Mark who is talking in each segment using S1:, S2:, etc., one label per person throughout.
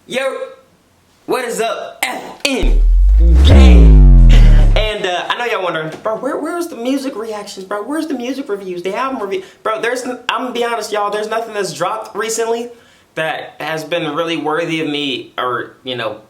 S1: Yo, what is up, FN gang? And I know y'all wondering, bro, where's the music reactions, bro? Where's the music reviews, the album review? Bro, I'm gonna be honest, y'all, there's nothing that's dropped recently that has been really worthy of me, or, you know,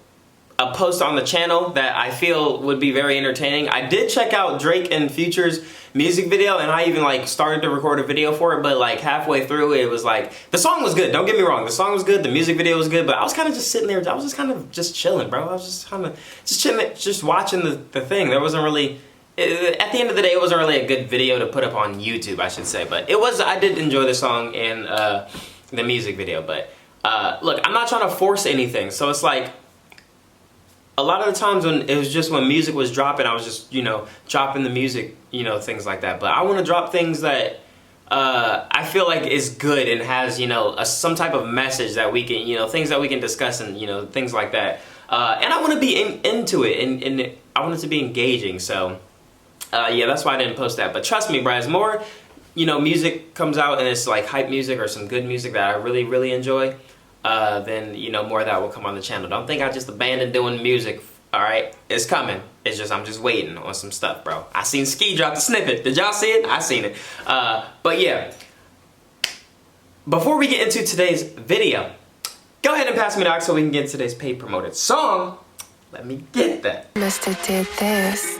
S1: a post on the channel that I feel would be very entertaining. I did check out Drake and Future's music video, and I even like started to record a video for it, but like halfway through it was like, the song was good, don't get me wrong, the song was good, the music video was good, but I was kind of just sitting there, I was just kind of just chilling, bro. I was just kind of just chilling, just watching the thing. There wasn't really, at the end of the day, it wasn't really a good video to put up on YouTube, I should say, but it was, I did enjoy the song and the music video. But look, I'm not trying to force anything, so it's like, a lot of the times when it was just when music was dropping, I was just, you know, dropping the music, you know, things like that. But I want to drop things that I feel like is good and has, you know, some type of message that we can, you know, things that we can discuss and, you know, things like that. And I want to be into it, and I want it to be engaging. So, yeah, that's why I didn't post that. But trust me, bro, as more, you know, music comes out and it's like hype music or some good music that I really, really enjoy, then, you know, more of that will come on the channel. Don't think I just abandoned doing music, alright? It's coming. It's just, I'm just waiting on some stuff, bro. I seen Ski drop the snippet. Did y'all see it? I seen it. But yeah, before we get into today's video, go ahead and pass me the aux so we can get today's paid promoted song. Let me get that.
S2: Must have did this.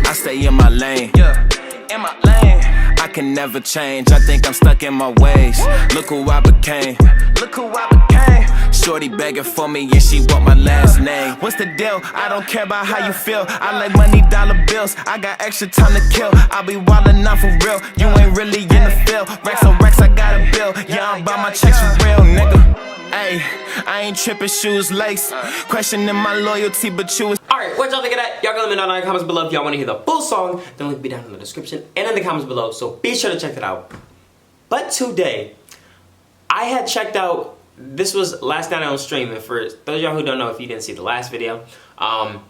S3: I stay in my lane. Yeah, in my lane. I can never change. I think I'm stuck in my ways. Look who I became. Look who I became. Shorty begging for me and she want my last name. What's the deal? I don't care about how you feel. I like money, dollar bills. I got extra time to kill. I'll be wildin' out for real. You ain't really in the field. Racks on racks, I got a bill. Yeah, I'm buy my checks for real, nigga. Ayy, I ain't tripping, shoes lace. Questioning my loyalty, but you was.
S1: Alright, what y'all think of that? Y'all gonna let me know in the comments below if y'all wanna hear the full song. The link will be down in the description and in the comments below, so be sure to check it out. But today, I had checked out, this was last night on stream, and for those of y'all who don't know, if you didn't see the last video, I'm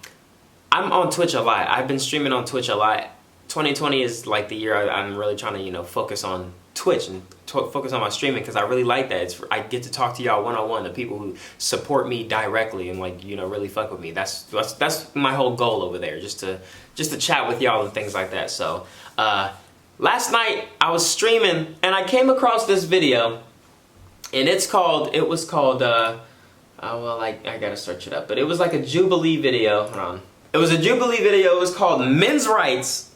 S1: on Twitch a lot. I've been streaming on Twitch a lot. 2020 is like the year I'm really trying to, you know, focus on Twitch and focus on my streaming, because I really like that. I get to talk to y'all one-on-one, the people who support me directly and, like, you know, really fuck with me. That's my whole goal over there, just to chat with y'all and things like that. So last night I was streaming and I came across this video, and it was called well, I gotta search it up, but it was like a Jubilee video. Hold on. It was a Jubilee video. It was called Men's Rights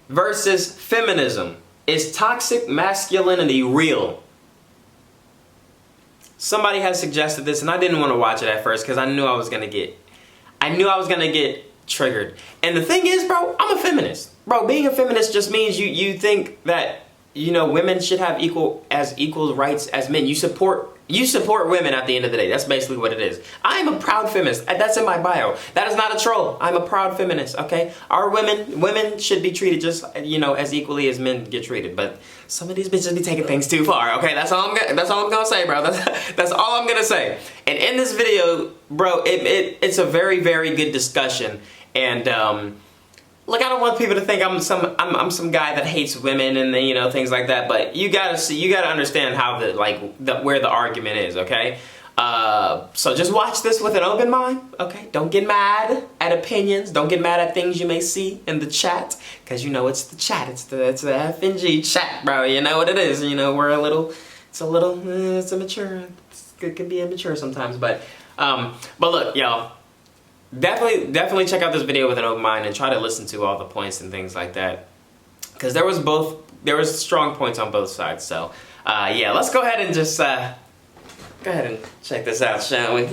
S1: versus Feminism. Is toxic masculinity real? Somebody has suggested this, and I didn't want to watch it at first because I knew I was gonna get triggered. And the thing is, bro, I'm a feminist. Bro, being a feminist just means you think that, you know, women should have equal rights as men. You support women at the end of the day. That's basically what it is. I am a proud feminist. That's in my bio. That is not a troll. I'm a proud feminist, okay? Our women should be treated just, you know, as equally as men get treated. But some of these bitches be taking things too far, okay? That's all I'm gonna say, bro. That's all I'm gonna say. And in this video, bro, it's a very, very good discussion. And look, I don't want people to think I'm some guy that hates women and, you know, things like that. But you gotta understand how where the argument is, okay? So just watch this with an open mind, okay? Don't get mad at opinions. Don't get mad at things you may see in the chat, because you know it's the chat. It's the FNG chat, bro. You know what it is. You know, it's immature. It can be immature sometimes, but look, y'all. Definitely check out this video with an open mind and try to listen to all the points and things like that, because there was strong points on both sides. So yeah, let's go ahead and just go ahead and check this out, shall we?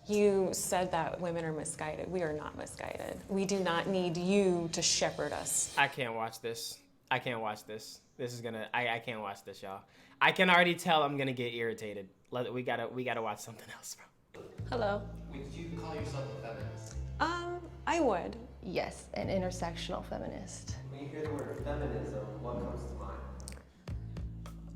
S4: You said that women are misguided. We are not misguided. We do not need you to shepherd us.
S1: I can't watch this. I can't watch this. This is gonna. I can't watch this, y'all. I can already tell I'm gonna get irritated. We gotta watch something else, bro.
S4: Hello.
S5: Would you call yourself a feminist?
S4: I would.
S2: Yes, an intersectional feminist.
S1: When you hear the word feminism, what comes to mind?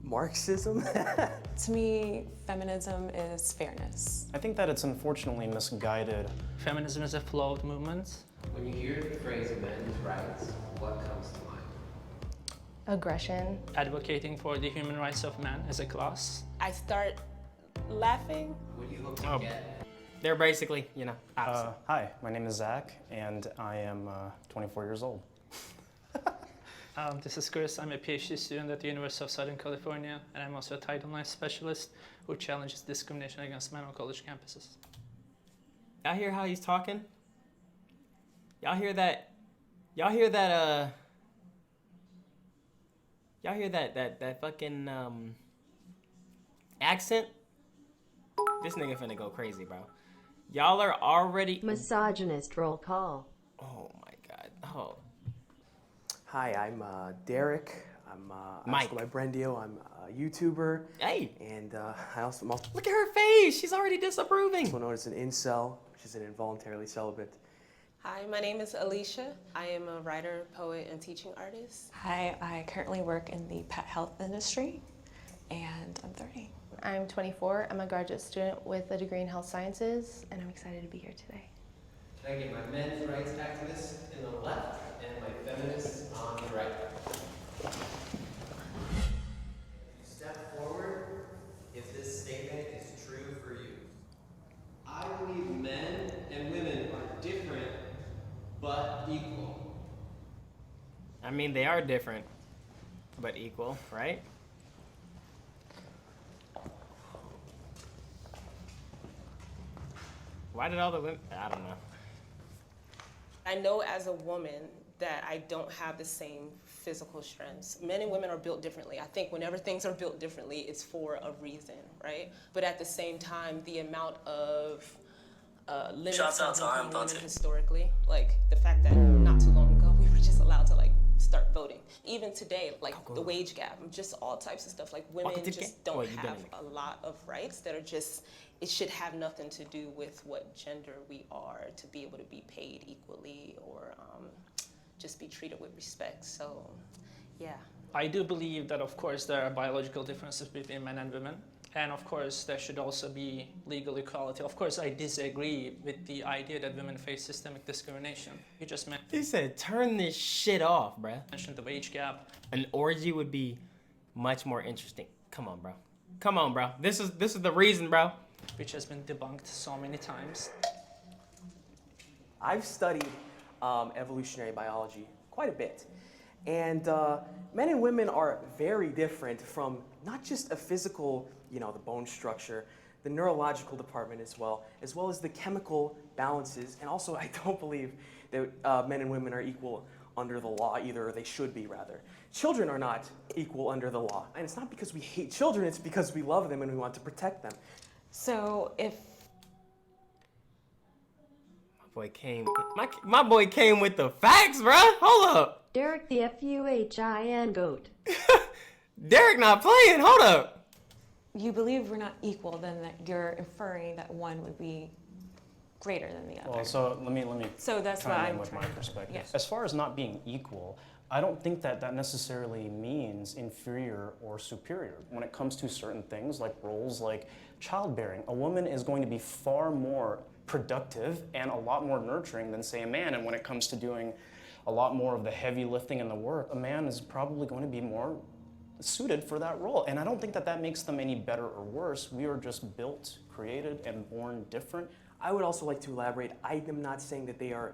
S5: Marxism?
S4: To me, feminism is fairness.
S6: I think that it's unfortunately misguided.
S7: Feminism is a flawed movement.
S1: When you hear the phrase men's rights, what comes to mind?
S2: Aggression.
S7: Advocating for the human rights of man as a class.
S8: I start laughing.
S5: What do you hope to get?
S1: They're basically, you know, opposite.
S6: Hi, my name is Zach, and I am 24 years old.
S7: This is Chris. I'm a PhD student at the University of Southern California, and I'm also a Title IX specialist who challenges discrimination against men on college campuses.
S1: Y'all hear how he's talking? Y'all hear that? Y'all hear that? Y'all hear that fucking accent? This nigga finna go crazy, bro. Y'all are already
S9: Misogynist roll call.
S1: Oh my god. Oh.
S10: Hi, I'm Derek. I'm
S1: Mike.
S10: by Brendio. I'm a YouTuber.
S1: Hey.
S10: And I'm also
S1: Look at her face. She's already disapproving.
S10: known as an incel, which is an involuntarily celibate.
S8: Hi, my name is Alicia. I am a writer, poet, and teaching artist.
S4: Hi, I currently work in the pet health industry, and I'm 30.
S2: I'm 24. I'm a graduate student with a degree in health sciences, and I'm excited to be here today.
S5: Can I get my men's rights activists in the left and my feminists on the right? Step forward if this statement is true for you. I believe men and women are different but equal.
S1: I mean, they are different, but equal, right? Why did all the women? I don't know.
S8: I know as a woman that I don't have the same physical strengths. Men and women are built differently. I think whenever things are built differently, it's for a reason, right? But at the same time, the amount of limits on women historically, like the fact that not too long ago, we were just allowed to like start voting. Even today, like the wage gap, just all types of stuff. Like women just don't have a lot of rights that are just, it should have nothing to do with what gender we are to be able to be paid equally or just be treated with respect. So, yeah.
S7: I do believe that, of course, there are biological differences between men and women. And of course, there should also be legal equality. Of course, I disagree with the idea that women face systemic discrimination. You just
S1: He said, turn this shit off, bruh.
S7: mentioned the wage gap.
S1: An orgy would be much more interesting. Come on, bro. Come on, bro. This is the reason, bro.
S7: Which has been debunked so many times.
S10: I've studied evolutionary biology quite a bit. And men and women are very different from not just a physical, you know, the bone structure, the neurological department as well as the chemical balances. And also, I don't believe that men and women are equal under the law either, or they should be rather. Children are not equal under the law. And it's not because we hate children, it's because we love them and we want to protect them.
S4: So if
S1: My boy came with the facts, bruh. Hold up.
S9: Derek the FUHIN goat.
S1: Derek not playing. Hold up.
S4: you believe we're not equal, then that you're inferring that one would be greater than the other.
S6: Well, so let me
S4: So that's
S6: chime
S4: why
S6: in
S4: I'm
S6: with my
S4: trying-
S6: perspective.
S4: yes.
S6: As far as not being equal, I don't think that that necessarily means inferior or superior. When it comes to certain things like roles like childbearing, a woman is going to be far more productive and a lot more nurturing than, say, a man. And when it comes to doing a lot more of the heavy lifting and the work, a man is probably going to be more suited for that role. And I don't think that that makes them any better or worse. We are just built, created, and born different.
S10: I would also like to elaborate. I am not saying that they are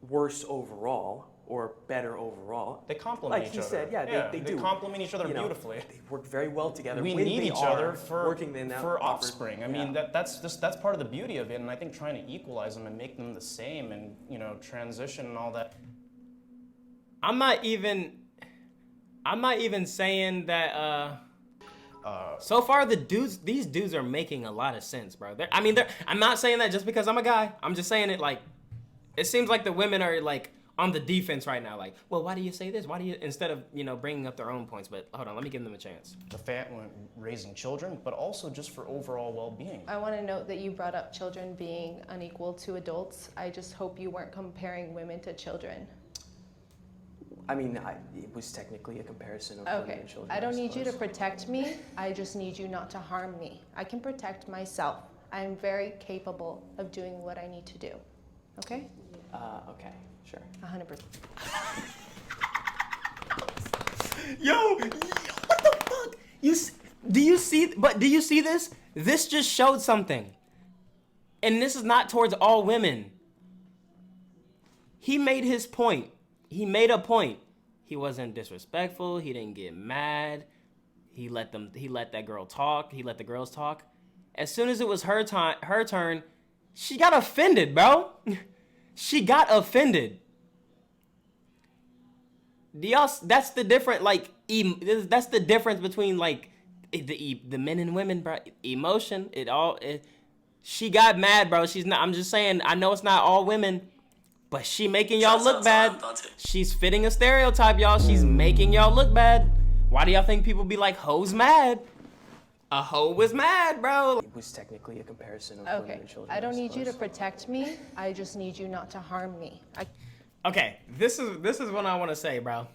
S10: worse overall or better overall.
S6: They complement
S10: like
S6: each other.
S10: Like he said, yeah, they do.
S6: They complement each other beautifully.
S10: They work very well together.
S6: We
S10: when
S6: need
S10: they
S6: each
S10: are
S6: other for
S10: working in that
S6: for
S10: proper-
S6: offspring. I mean, that's part of the beauty of it. And I think trying to equalize them and make them the same and, you know, transition and all that.
S1: I'm not even saying that. So far, these dudes are making a lot of sense, bro. I'm not saying that just because I'm a guy. I'm just saying it like, it seems like the women are like on the defense right now. Like, well, why do you say this? Why do you, instead of, you know, bringing up their own points? But hold on, let me give them a chance.
S6: The family, raising children, but also just for overall well-being.
S2: I want to note that you brought up children being unequal to adults. I just hope you weren't comparing women to children.
S10: I mean, it was technically a comparison of women
S2: Okay,
S10: and children.
S2: I don't need you to
S10: suppose.
S2: protect me. I just need you not to harm me. I can protect myself. I'm very capable of doing what I need to do. Okay?
S10: Okay, sure.
S2: 100%.
S1: Yo, what the fuck? Do you see this? This just showed something. And this is not towards all women. He made his point. He made a point. He wasn't disrespectful. He didn't get mad. He let that girl talk. He let the girls talk. As soon as it was her turn, she got offended, bro. She got offended. That's the different, like, that's the difference between, like, the men and women, bro. Emotion, she got mad, bro. I'm just saying, I know it's not all women, but she making y'all look bad. She's fitting a stereotype, y'all. She's making y'all look bad. Why do y'all think people be like, hoes mad? A hoe was mad, bro.
S10: It was technically a comparison of women
S2: Okay,
S10: and children.
S2: I don't need you to protect me. I just need you not to harm me.
S1: Okay, this is what I want to say, bro.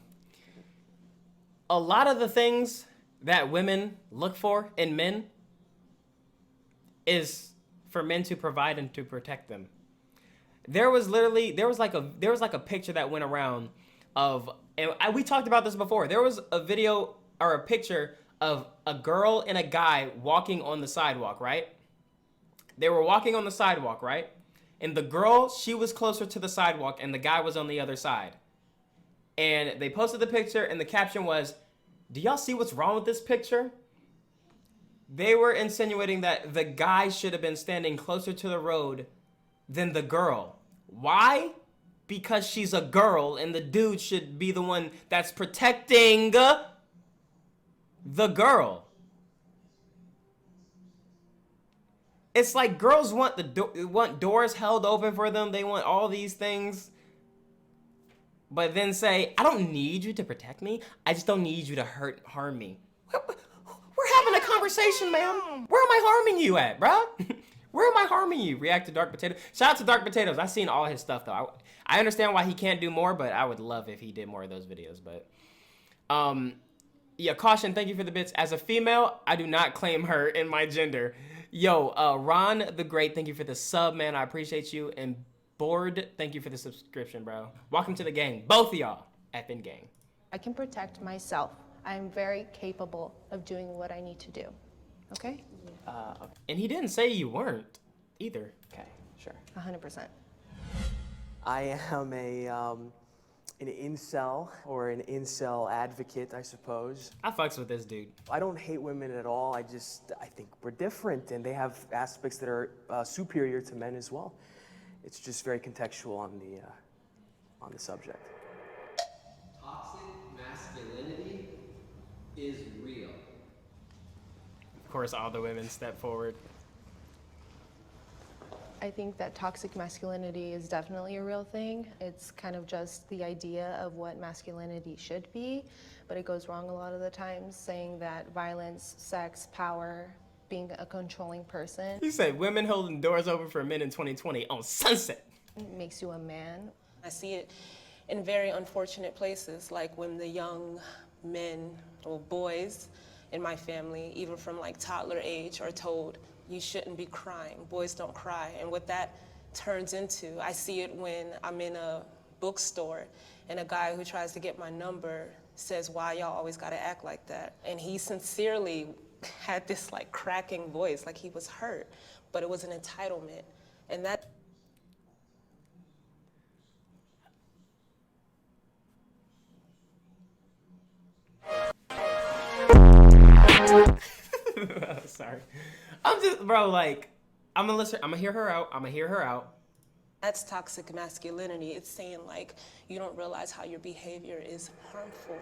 S1: A lot of the things that women look for in men is for men to provide and to protect them. There was like a picture that went around of, and we talked about this before. There was a video or a picture of a girl and a guy walking on the sidewalk, right? They were walking on the sidewalk, right? And the girl, she was closer to the sidewalk and the guy was on the other side. And they posted the picture and the caption was, "Do y'all see what's wrong with this picture?" They were insinuating that the guy should have been standing closer to the road than the girl. Why? Because she's a girl and the dude should be the one that's protecting the girl. It's like girls want doors held open for them. They want all these things. But then say, I don't need you to protect me. I just don't need you to harm me. We're having a conversation, ma'am. Where am I harming you at, bruh? Where am I harming you? React to Dark Potato. Shout out to Dark Potatoes. I've seen all his stuff, though. I understand why he can't do more, but I would love if he did more of those videos. But, yeah, Caution, thank you for the bits. As a female, I do not claim her in my gender. Yo, Ron the Great, thank you for the sub, man. I appreciate you. And Bored, thank you for the subscription, bro. Welcome to the gang. Both of y'all. Effing gang.
S2: I can protect myself. I'm very capable of doing what I need to do. Okay?
S1: And he didn't say you weren't either.
S10: Okay, sure.
S2: 100%.
S10: I am an incel or an incel advocate, I suppose.
S1: I fucks with this dude.
S10: I don't hate women at all. I think we're different and they have aspects that are superior to men as well. It's just very contextual on the subject.
S5: Toxic masculinity is real.
S1: Of course, all the women step forward.
S2: I think that toxic masculinity is definitely a real thing. It's kind of just the idea of what masculinity should be, but it goes wrong a lot of the times, saying that violence, sex, power, being a controlling person.
S1: He said women holding doors open for men in 2020 on Sunset.
S2: Makes you a man.
S8: I see it in very unfortunate places, like when the young men or boys in my family, even from like toddler age, are told, you shouldn't be crying, boys don't cry. And what that turns into, I see it when I'm in a bookstore and a guy who tries to get my number says, why y'all always gotta act like that? And he sincerely had this like cracking voice, like he was hurt, but it was an entitlement. And that
S1: Sorry. I'm just, bro, like, I'm gonna listen, I'm gonna hear her out.
S8: That's toxic masculinity. It's saying like, you don't realize how your behavior is harmful.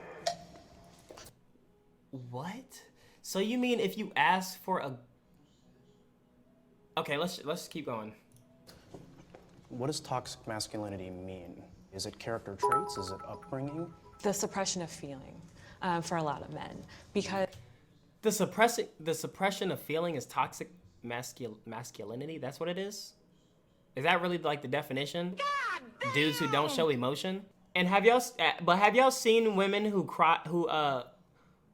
S1: What? So you mean if you ask for a... Okay, let's keep going.
S6: What does toxic masculinity mean? Is it character traits? Is it upbringing?
S4: The suppression of feeling for a lot of men, because
S1: The suppression of feeling is toxic masculinity? That's what it is? Is that really like the definition? Dudes who don't show emotion? And have y'all seen women who cry, who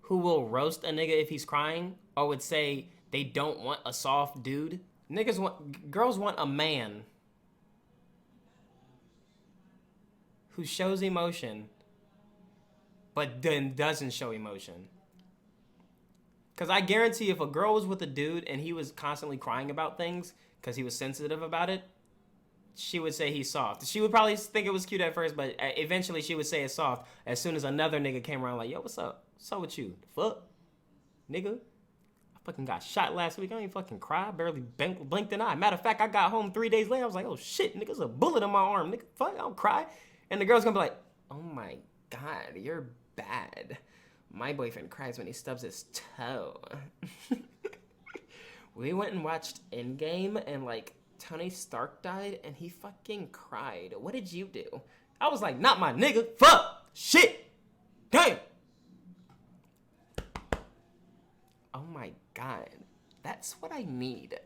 S1: will roast a nigga if he's crying, or would say they don't want a soft dude? Girls want a man who shows emotion but then doesn't show emotion. Because I guarantee if a girl was with a dude and he was constantly crying about things because he was sensitive about it, she would say he's soft. She would probably think it was cute at first, but eventually she would say it's soft as soon as another nigga came around like, yo, what's up? What's up with you? The fuck? Nigga? I fucking got shot last week. I ain't fucking cry. Barely blinked an eye. Matter of fact, I got home 3 days later. I was like, oh shit, nigga, there's a bullet in my arm. Nigga, fuck, I don't cry. And the girl's gonna be like, oh my God, you're bad. My boyfriend cries when he stubs his toe. We went and watched Endgame and like Tony Stark died and he fucking cried. What did you do? I was like, not my nigga. Fuck. Shit. Damn. Oh my God. That's what I need.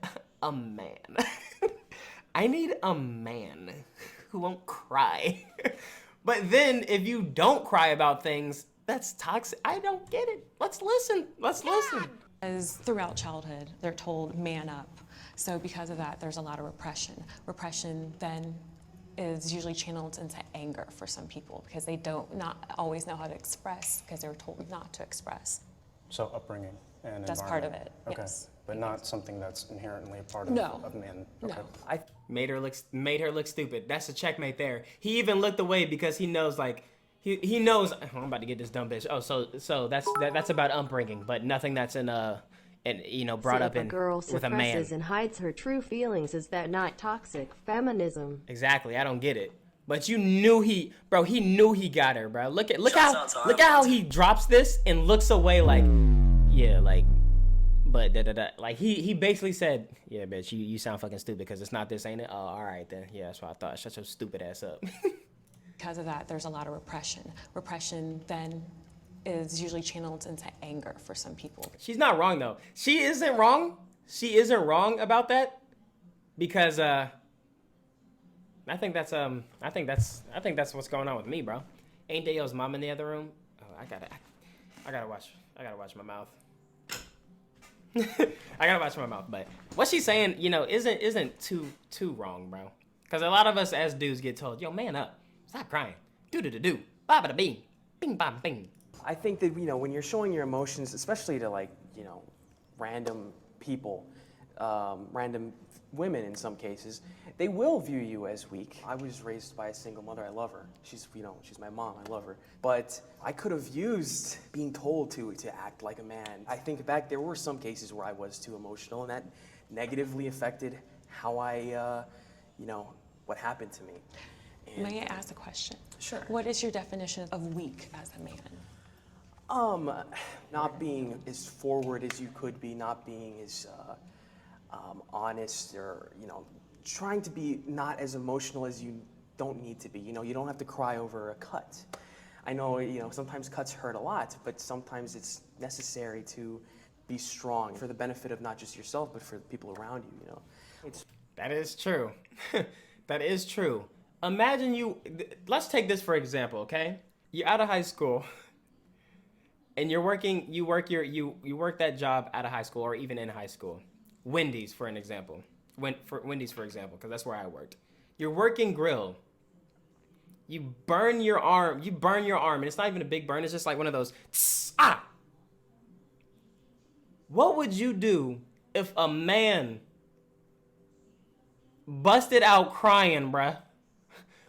S1: A man. I need a man who won't cry. But then if you don't cry about things, that's toxic. I don't get it. Let's listen. Let's listen.
S4: As throughout childhood, they're told man up. So because of that, there's a lot of repression. Repression then is usually channeled into anger for some people because they not always know how to express because they were told not to express.
S6: So upbringing and
S4: That's part of it,
S6: Okay.
S4: yes.
S6: But not something that's inherently a part of men. Okay.
S4: No.
S10: I
S1: Made her look stupid. That's a checkmate there. He even looked away because he knows like he knows. Oh, I'm about to get this dumb bitch. Oh, so that's about upbringing, but nothing that's in brought up
S9: If a
S1: in
S9: girl
S1: with a man.
S9: suppresses and hides her true feelings, is that not toxic feminism?
S1: Exactly. I don't get it. But you knew he knew he got her, bro. Look how he drops this and looks away like, yeah, like, but like he basically said, yeah, bitch, you sound fucking stupid because it's not this, ain't it? Oh, all right then. Yeah, that's what I thought. Shut your stupid ass up.
S4: Because of that, there's a lot of repression. Repression then is usually channeled into anger for some people.
S1: She's not wrong though. She isn't wrong. She isn't wrong about that because I think that's what's going on with me, bro. Ain't Dayo's mom in the other room? Oh, I gotta watch my mouth. I gotta watch my mouth. But what she's saying, isn't too wrong, bro. Because a lot of us as dudes get told, yo, man up, stop crying, do, ba ba da bing, bing bam bing.
S10: I think that, when you're showing your emotions, especially to random people, random women in some cases, they will view you as weak. I was raised by a single mother. I love her. She's my mom. I love her. But I could have used being told to act like a man. I think back, there were some cases where I was too emotional, and that negatively affected how I, what happened to me. And
S4: May I ask a question?
S10: Sure.
S4: What is your definition of weak as a man?
S10: Not being as forward as you could be, not being as honest, or trying to be not as emotional as you don't need to be. You don't have to cry over a cut. I know sometimes cuts hurt a lot, but sometimes it's necessary to be strong for the benefit of not just yourself, but for the people around you.
S1: That is true. That is true. Imagine let's take this for example, okay? You're out of high school and you work that job out of high school or even in high school. Wendy's, for example, because that's where I worked. You're working grill. You burn your arm, and it's not even a big burn, it's just like one of those, ah! What would you do if a man busted out crying, bruh?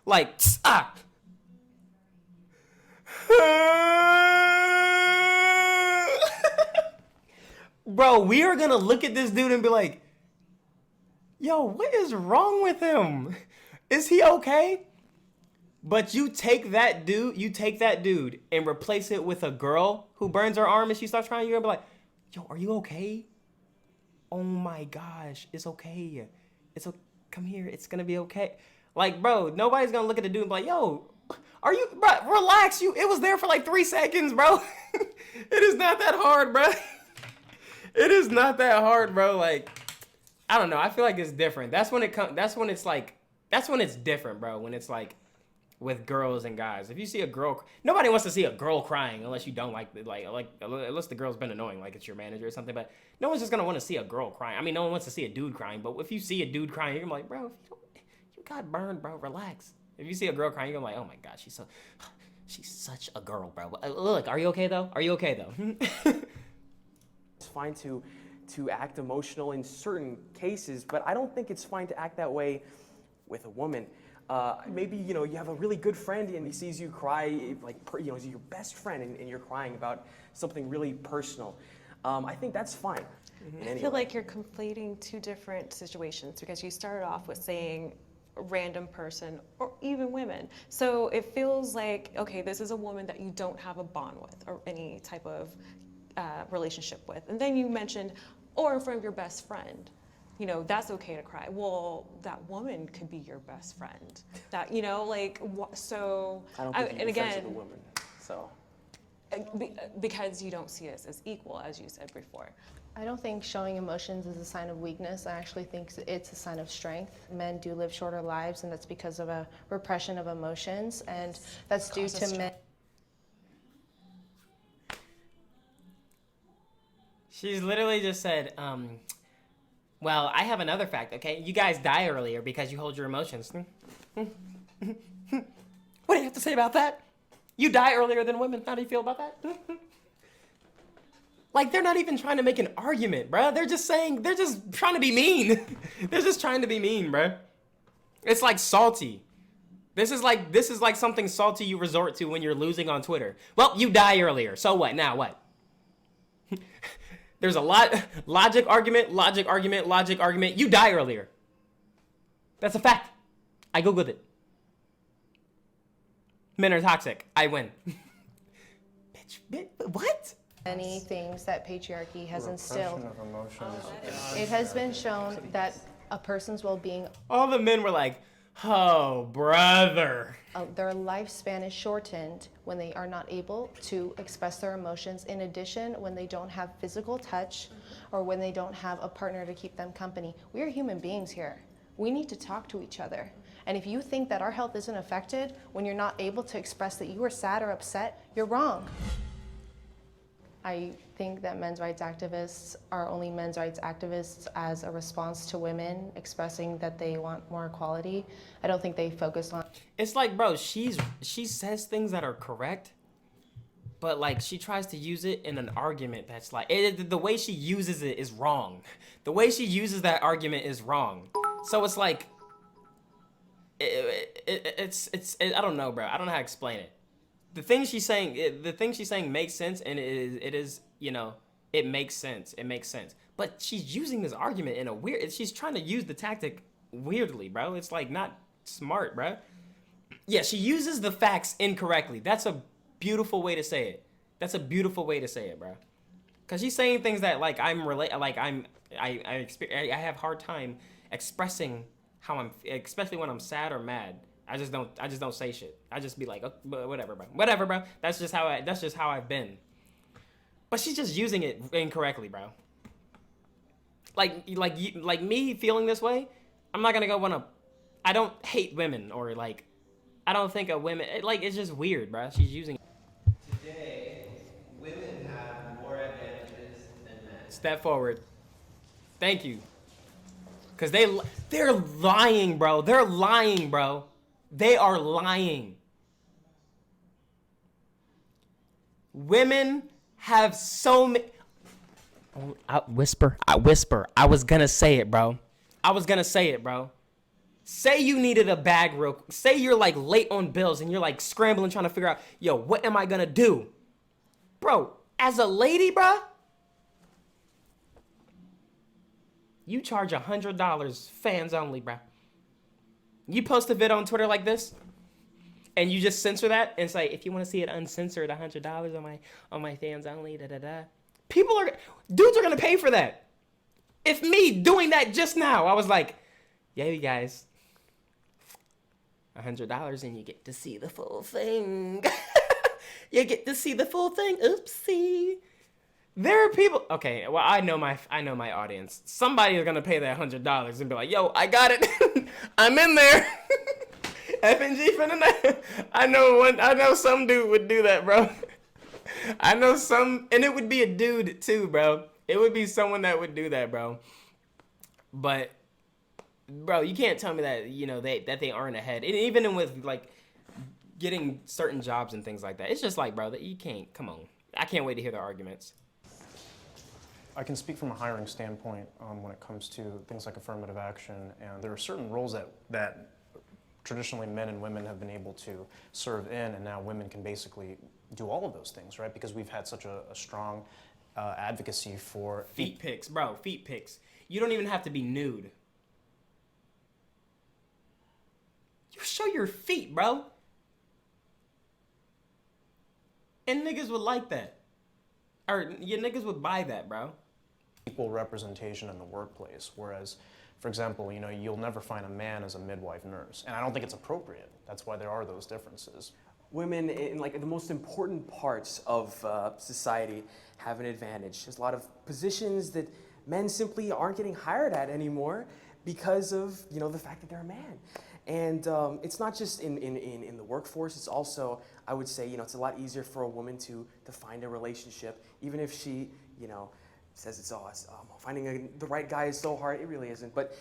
S1: Like, ah! Bro, we are gonna look at this dude and be like, yo, what is wrong with him? Is he okay? But you take that dude and replace it with a girl who burns her arm and she starts crying, you're gonna be like, yo, are you okay? Oh my gosh, it's okay. Come here, it's gonna be okay. Like, bro, nobody's gonna look at the dude and be like, yo, are you, bro, relax, it was there for like 3 seconds, bro. It is not that hard, bro. It is not that hard, bro. Like, I don't know, I feel like it's different. That's when it's different, bro, when it's like with girls and guys. If you see a girl, nobody wants to see a girl crying unless you don't like unless the girl's been annoying, like it's your manager or something, but no one's just gonna want to see a girl crying. I mean, no one wants to see a dude crying, but if you see a dude crying, you're gonna be like, bro, you got burned, bro, relax. If you see a girl crying, you're gonna be like, oh my God, she's so, She's such a girl, bro. Look, are you okay though? Are you okay though?
S10: It's fine to act emotional in certain cases, but I don't think it's fine to act that way with a woman. Maybe you have a really good friend and he sees you cry, like he's your best friend and you're crying about something really personal. I think that's fine.
S4: I feel like you're conflating two different situations because you started off with saying a random person or even women. So it feels like, okay, this is a woman that you don't have a bond with or any type of relationship with. And then you mentioned, or in front of your best friend. That's okay to cry. Well, that woman could be your best friend. That, so.
S10: I don't think you're friends with a woman, so.
S4: Because you don't see us as equal, as you said before.
S2: I don't think showing emotions is a sign of weakness. I actually think it's a sign of strength. Men do live shorter lives, and that's because of a repression of emotions, and that's due to men.
S1: She's literally just said, well, I have another fact, okay? You guys die earlier because you hold your emotions. What do you have to say about that? You die earlier than women. How do you feel about that? Like, they're not even trying to make an argument, bruh. They're just trying to be mean. They're just trying to be mean, bruh. It's like salty. This is like something salty you resort to when you're losing on Twitter. Well, you die earlier. So what? Now what? There's a logic argument. You die earlier. That's a fact. I Googled it. Men are toxic. I win. Bitch, what?
S2: Many things that patriarchy has instilled.
S6: Of emotions.
S2: It has been shown that a person's well-being,
S1: All the men were like, oh, brother.
S2: their lifespan is shortened when they are not able to express their emotions. In addition, when they don't have physical touch or when they don't have a partner to keep them company. We are human beings here. We need to talk to each other. And if you think that our health isn't affected when you're not able to express that you are sad or upset, you're wrong. I think that men's rights activists are only men's rights activists as a response to women expressing that they want more equality. I don't think they focus on.
S1: It's like, bro, she says things that are correct, but like she tries to use it in an argument that's like, the way she uses it is wrong. The way she uses that argument is wrong. So it's like, it's I don't know, bro. I don't know how to explain it. The things she's saying makes sense, and it is it makes sense. It makes sense. But she's using this argument in a weird. She's trying to use the tactic weirdly, bro. It's like not smart, bro. Yeah, she uses the facts incorrectly. That's a beautiful way to say it. That's a beautiful way to say it, bro. Cause she's saying things that like I have hard time expressing how I'm, especially when I'm sad or mad. I just don't say shit. I just be like, oh, whatever, bro. That's just how I've been. But she's just using it incorrectly, bro. Like me feeling this way, I'm not gonna go I don't hate women or like, I don't think of women, it's just weird, bro. She's using it.
S5: Today, women have more advantages than men.
S1: Step forward. Thank you. Cause they're lying, bro. They're lying, bro. They are lying. Women have so many. I whisper. I was gonna say it, bro. Say you needed a bag say you're like late on bills and you're like scrambling trying to figure out, yo, what am I gonna do? Bro, as a lady, bro, you charge $100 fans only, bro. You post a vid on Twitter like this, and you just censor that and say, if you want to see it uncensored, $100 on my fans only, dudes are gonna pay for that. If me doing that just now, I was like, yeah, you guys, $100 and you get to see the full thing. You get to see the full thing. Oopsie. There are people. Okay, well, I know my audience. Somebody is gonna pay that $100 and be like, "Yo, I got it. I'm in there." FNG finna know. I know some dude would do that, bro. I know some, and it would be a dude too, bro. It would be someone that would do that, bro. But, bro, you can't tell me that that they aren't ahead. And even with like getting certain jobs and things like that. It's just like, bro, that you can't. Come on, I can't wait to hear their arguments.
S6: I can speak from a hiring standpoint when it comes to things like affirmative action, and there are certain roles that traditionally men and women have been able to serve in, and now women can basically do all of those things, right? Because we've had such a strong advocacy for
S1: Feet pics, bro. Feet pics. You don't even have to be nude. You show your feet, bro. And niggas would like that. Or your niggas would buy that, bro.
S6: equal representation in the workplace, whereas, for example, you know, you'll never find a man as a midwife nurse, and I don't think it's appropriate. That's why there are those differences.
S10: Women in like the most important parts of society have an advantage. There's a lot of positions that men simply aren't getting hired at anymore because of, you know, the fact that they're a man. And it's not just in the workforce, it's also, I would say, you know, it's a lot easier for a woman to find a relationship, even if she, you know, says it's finding the right guy is so hard. It really isn't. But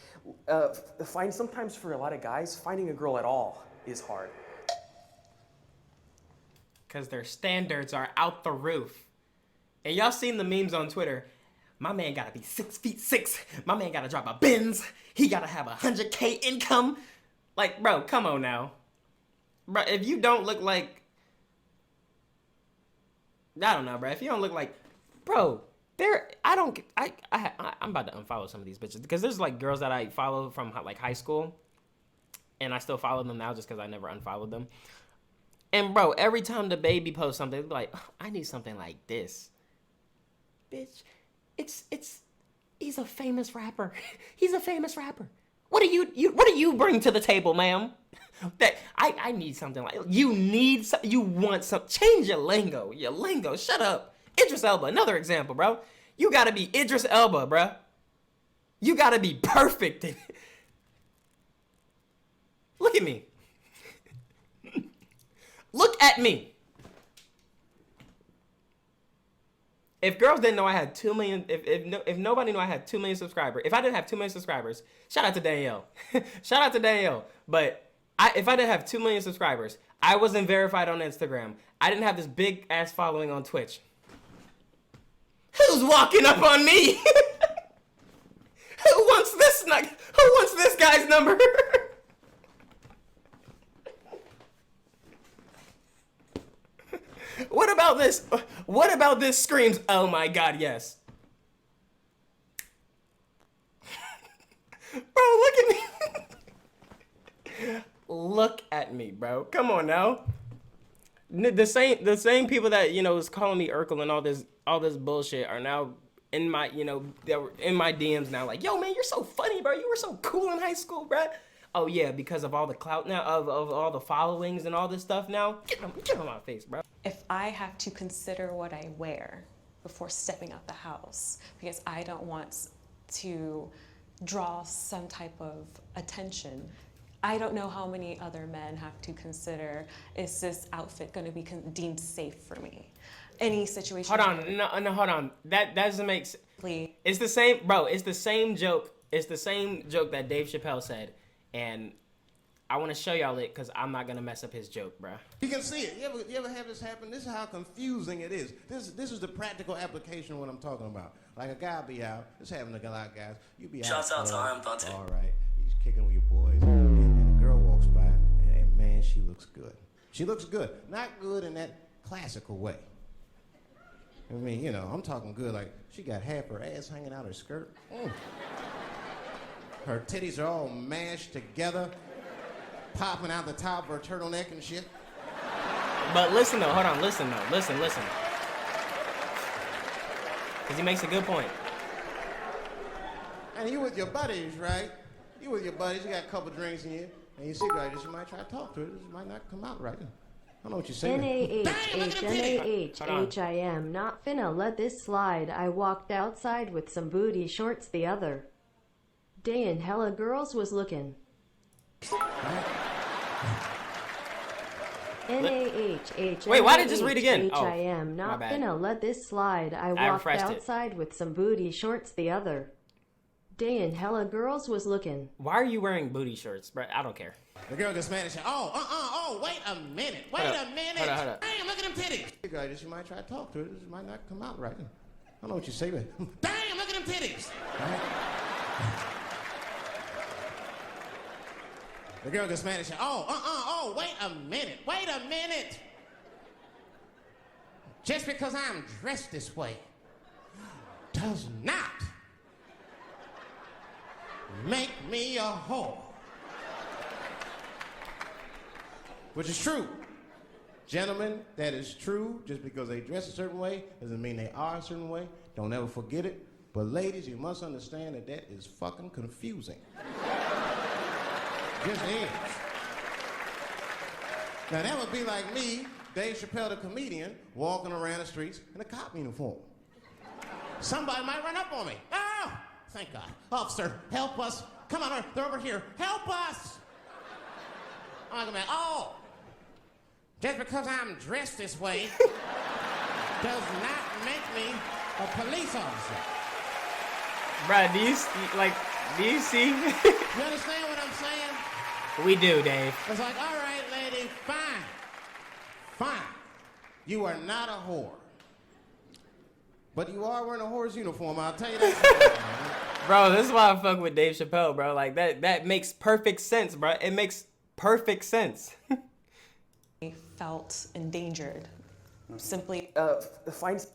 S10: sometimes for a lot of guys, finding a girl at all is hard.
S1: Because their standards are out the roof. And y'all seen the memes on Twitter. My man gotta be 6'6". My man gotta drive a Benz. He gotta have 100K income. Like, bro, come on now. Bro, if you don't look like... I don't know, bro. If you don't look like... Bro, I'm about to unfollow some of these bitches. Because there's, like, girls that I follow from, like, high school. And I still follow them now just because I never unfollowed them. And, bro, every time the baby posts something, they're like, oh, I need something like this. Bitch, he's a famous rapper. He's a famous rapper. What do you bring to the table, ma'am? That I need something like you want some. Change your lingo. Shut up. Idris Elba, another example, bro. You gotta be Idris Elba, bro. You gotta be perfect. Look at me. Look at me. If girls didn't know I had 2 million, if nobody knew I had 2 million subscribers, if I didn't have 2 million subscribers, shout out to Danielle. Shout out to Danielle. But if I didn't have 2 million subscribers, I wasn't verified on Instagram. I didn't have this big ass following on Twitch. Who's walking up on me? Who wants this guy's number? What about this? What about this screams, oh my God, yes. Bro, look at me. Look at me, bro. Come on now. The same people that, you know, was calling me Urkel and all this bullshit are now in my, you know, they were in my DMs now like, yo, man, you're so funny, bro. You were so cool in high school, bro. Oh yeah, because of all the clout now, of all the followings and all this stuff now. Get on my face, bro.
S4: If I have to consider what I wear before stepping out the house, because I don't want to draw some type of attention, I don't know how many other men have to consider, is this outfit going to be deemed safe for me? Any situation.
S1: Hold on, no, hold on. That doesn't make sense. It's the same, bro. It's the same joke. It's the same joke that Dave Chappelle said. And I want to show y'all it because I'm not going to mess up his joke, bro.
S11: You can see it. You ever have this happen? This is how confusing it is. This is the practical application of what I'm talking about. Like a guy be out, it's happening to a lot of guys. You be out.
S12: Shouts out to him, Dante.
S11: All right. He's kicking with your boys. And a girl walks by, and man, she looks good. She looks good. Not good in that classical way. I mean, you know, I'm talking good like she got half her ass hanging out her skirt. Her titties are all mashed together, popping out the top of her turtleneck and shit.
S1: But listen though, hold on, listen. Because he makes a good point.
S11: And you with your buddies, right? You with your buddies, you got a couple drinks in you, and you see like this, you might try to talk to her, this might not come out right. I don't know what you're saying.
S9: N-A-H-H-N-A-H-H-I-M. Not finna let this slide. I walked outside with some booty shorts the other day and hella girls was looking. N-A-H-H-N-A-H-H-I-M.
S1: Wait, why did you just read again? Oh,
S9: not
S1: my bad.
S9: finna let this slide. I walked outside with some booty shorts the other Day and hella girls was looking.
S1: Why are you wearing booty shorts, bro? I don't care.
S11: The girl gets mad and says, oh, wait a minute. Wait a minute.
S1: Hold up.
S11: Damn, look at them titties. The guy just, you might try to talk to her. This might not come out right. I don't know what you say, but damn, look at them titties. Right? The girl gets mad and says, oh, wait a minute. Wait a minute. Just because I'm dressed this way does not make me a whore. Which is true. Gentlemen, that is true. Just because they dress a certain way doesn't mean they are a certain way. Don't ever forget it. But ladies, you must understand that that is fucking confusing. Just is. Now that would be like me, Dave Chappelle the comedian, walking around the streets in a cop uniform. Somebody might run up on me. Oh, thank God. Officer, help us. Come on, they're over here. Help us. I'm like, oh, just because I'm dressed this way does not make me a police officer.
S1: Bruh, do you see?
S11: You understand what I'm saying?
S1: We do, Dave.
S11: It's like, all right, lady, fine. You are not a whore. But you are wearing a whore's uniform, I'll tell you that.
S1: Bro, this is why I fuck with Dave Chappelle, bro. Like, that makes perfect sense, bro. It makes perfect sense.
S4: I felt endangered simply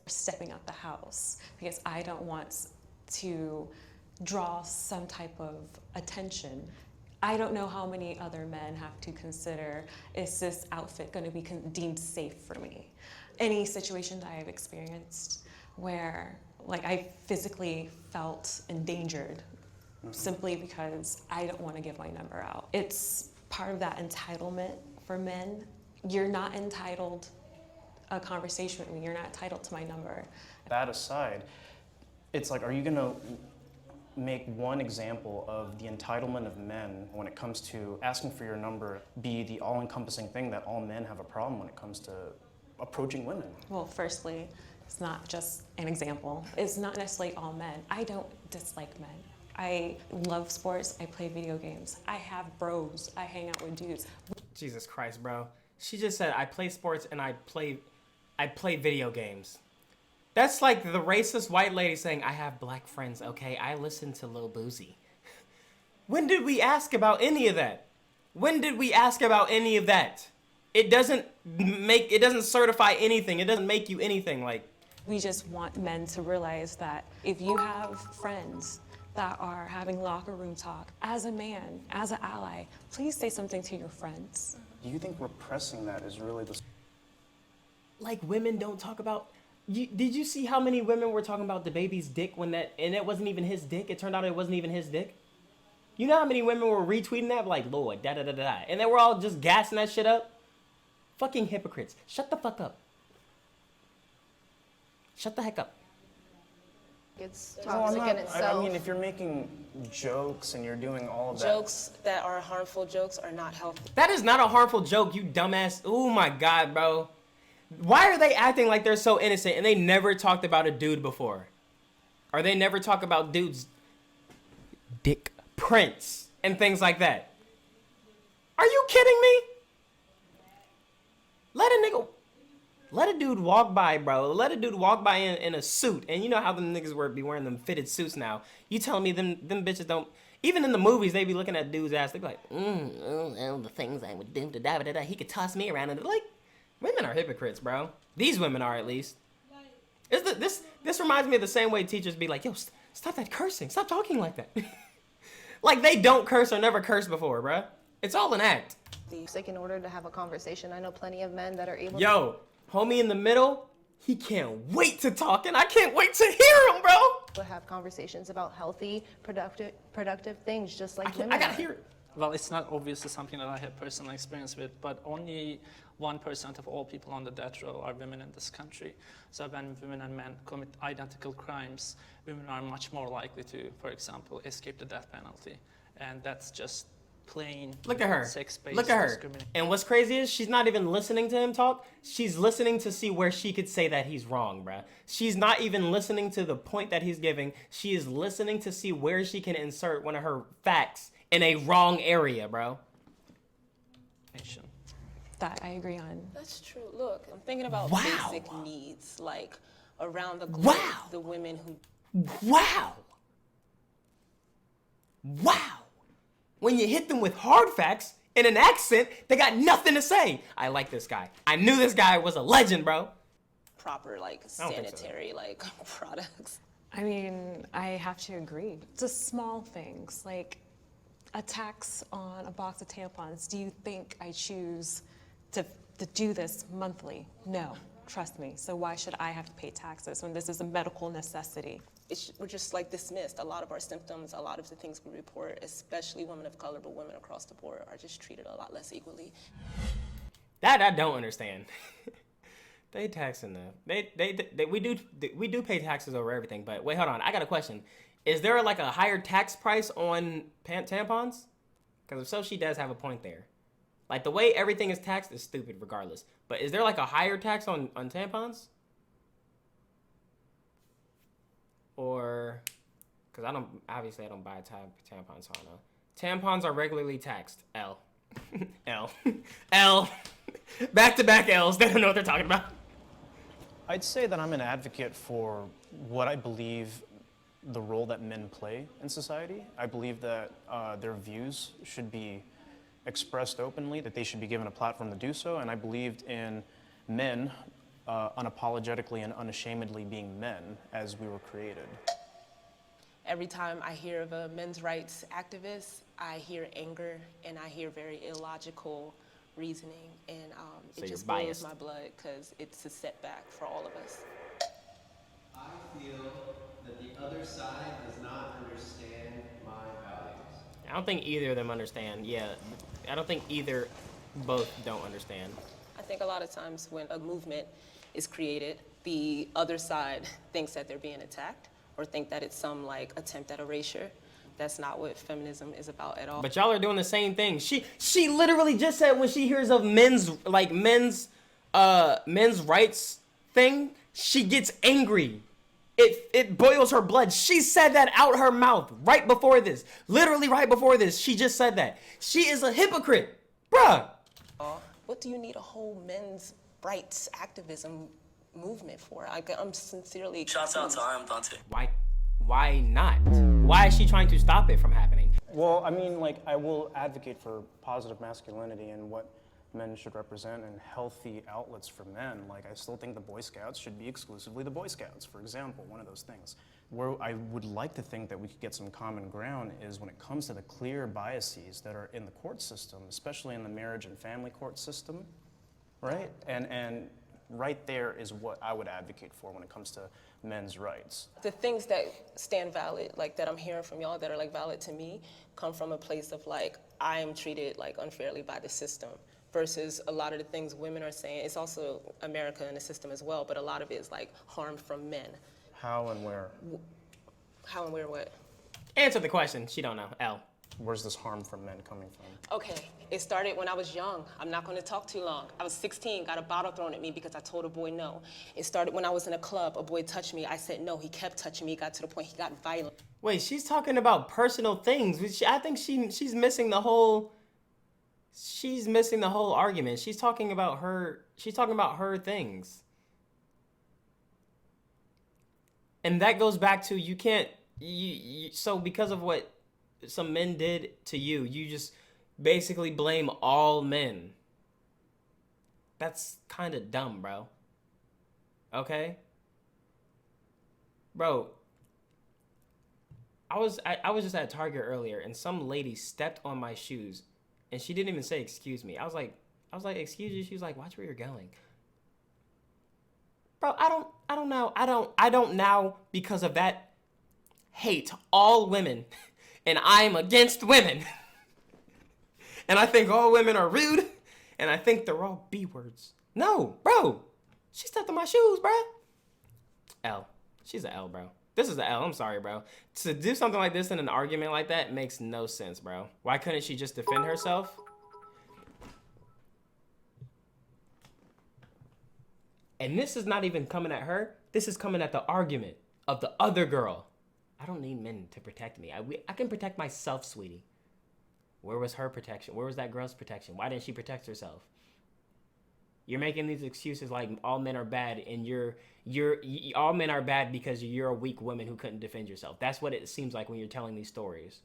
S4: stepping out the house because I don't want to draw some type of attention. I don't know how many other men have to consider, is this outfit going to be deemed safe for me? Any situation that I've experienced where like I physically felt endangered simply because I don't want to give my number out. It's part of that entitlement for men. You're not entitled a conversation with me. You're not entitled to my number.
S6: That aside, it's like, are you gonna make one example of the entitlement of men when it comes to asking for your number be the all-encompassing thing that all men have a problem when it comes to approaching women?
S4: Well, firstly, it's not just an example. It's not necessarily all men. I don't dislike men. I love sports, I play video games. I have bros, I hang out with dudes.
S1: Jesus Christ, bro. She just said, I play sports and I play video games. That's like the racist white lady saying, I have black friends, okay? I listen to Lil Boozy. When did we ask about any of that? When did we ask about any of that? It doesn't certify anything. It doesn't make you anything. Like,
S4: We just want men to realize that if you have friends that are having locker room talk, as a man, as an ally, please say something to your friends.
S6: Do you think repressing that is really the...
S1: Like, women don't talk about... Did you see how many women were talking about the baby's dick and it wasn't even his dick? It turned out it wasn't even his dick. You know how many women were retweeting that? Like, Lord, da-da-da-da. And they were all just gassing that shit up? Fucking hypocrites. Shut the fuck up. Shut the heck up.
S2: It's toxic in itself.
S6: I mean, if you're making jokes and you're doing all of that...
S8: Jokes that are harmful jokes are not healthy.
S1: That is not a harmful joke, you dumbass. Oh my God, bro. Why are they acting like they're so innocent and they never talked about a dude before? Or they never talk about dudes' dick prints and things like that? Are you kidding me? Let a dude walk by, bro. Let a dude walk by in a suit. And you know how them niggas be wearing them fitted suits now. You telling me them bitches don't... Even in the movies, they be looking at dudes' ass. They be like, the things I would do to da-da-da-da. He could toss me around. And like, women are hypocrites, bro. These women are, at least. This reminds me of the same way teachers be like, yo, stop that cursing. Stop talking like that. Like, they don't curse or never cursed before, bro. It's all an act.
S2: In order to have a conversation, I know plenty of men that are able
S1: Yo, homie in the middle, he can't wait to talk, and I can't wait to hear him, bro.
S2: to have conversations about healthy, productive things, just like women.
S1: I gotta hear it.
S7: Well, it's not obviously something that I have personal experience with, but only 1% of all people on the death row are women in this country. So when women and men commit identical crimes, women are much more likely to, for example, escape the death penalty. And that's just plain
S1: Look at her.
S7: sex-based
S1: Look at her.
S7: discrimination.
S1: And what's crazy is she's not even listening to him talk. She's listening to see where she could say that he's wrong, bruh. She's not even listening to the point that he's giving. She is listening to see where she can insert one of her facts in a wrong area, bro.
S4: That I agree on.
S8: That's true. Look, I'm thinking about
S1: Wow.
S8: basic needs, like around the globe,
S1: Wow.
S8: the women who
S1: Wow. Wow. When you hit them with hard facts in an accent, they got nothing to say. I like this guy. I knew this guy was a legend, bro.
S8: proper like
S1: I don't think so.
S8: sanitary like products.
S4: I mean, I have to agree. Just small things like a tax on a box of tampons. Do you think I choose to do this monthly? No, trust me. So why should I have to pay taxes when this is a medical necessity?
S8: We're just like dismissed. A lot of our symptoms, a lot of the things we report, especially women of color, but women across the board, are just treated a lot less equally.
S1: That I don't understand. They taxing them. We do pay taxes over everything. But wait, hold on. I got a question. Is there like a higher tax price on tampons? Because if so, she does have a point there. Like the way everything is taxed is stupid regardless. But is there like a higher tax on tampons? Or, because I don't buy tampons, so I don't know. Tampons are regularly taxed. L. L. L. Back-to-back L's. They don't know what they're talking about.
S6: I'd say that I'm an advocate for what I believe the role that men play in society. I believe that their views should be expressed openly, that they should be given a platform to do so, and I believed in men unapologetically and unashamedly being men as we were created.
S8: Every time I hear of a men's rights activist, I hear anger and I hear very illogical reasoning, and
S1: So
S8: it just
S1: you're
S8: boils
S1: biased.
S8: my blood because it's a setback for all of us.
S5: I feel that the other side does not understand my values.
S1: I don't think either of them understand. Yeah, I don't think both don't understand.
S8: I think a lot of times when a movement is created, the other side thinks that they're being attacked or think that it's some like attempt at erasure. That's not what feminism is about at all.
S1: But y'all are doing the same thing. She literally just said when she hears of men's rights thing, she gets angry. It boils her blood. She said that out her mouth right before this. Literally right before this, she just said that. She is a hypocrite. Bruh.
S8: What do you need a whole men's rights activism movement for? I'm sincerely
S12: Shouts out to I Am Dante.
S1: Why not? Why is she trying to stop it from happening?
S6: Well, I mean, like, I will advocate for positive masculinity and what men should represent and healthy outlets for men. Like, I still think the Boy Scouts should be exclusively the Boy Scouts, for example, one of those things. Where I would like to think that we could get some common ground is when it comes to the clear biases that are in the court system, especially in the marriage and family court system, right? And right there is what I would advocate for when it comes to men's rights.
S8: The things that stand valid, like that I'm hearing from y'all that are like valid to me, come from a place of like, I am treated like unfairly by the system versus a lot of the things women are saying. It's also America and the system as well, but a lot of it is like harmed from men.
S6: How and where?
S8: How and where what?
S1: Answer the question. She don't know. L.
S6: Where's this harm from men coming from?
S8: Okay, it started when I was young. I'm not gonna talk too long. I was 16, got a bottle thrown at me because I told a boy no. It started when I was in a club, a boy touched me. I said no, he kept touching me, got to the point he got violent.
S1: Wait, she's talking about personal things. Which I think she's missing the whole. She's missing the whole argument. She's talking about her things. And that goes back to you can't. So because of what some men did to you, you just basically blame all men. That's kind of dumb, bro. Okay? Bro, I was just at Target earlier and some lady stepped on my shoes and she didn't even say excuse me. I was like, excuse you? She was like, watch where you're going. Bro, I don't now because of that hate all women. And I'm against women. And I think all women are rude. And I think they're all B words. No, bro. She stepped on my shoes, bro. L. She's an L, bro. This is the L. I'm sorry, bro. To do something like this in an argument like that makes no sense, bro. Why couldn't she just defend herself? And this is not even coming at her. This is coming at the argument of the other girl. I don't need men to protect me. I can protect myself, sweetie. Where was her protection? Where was that girl's protection? Why didn't she protect herself? You're making these excuses like all men are bad, and all men are bad because you're a weak woman who couldn't defend yourself. That's what it seems like when you're telling these stories.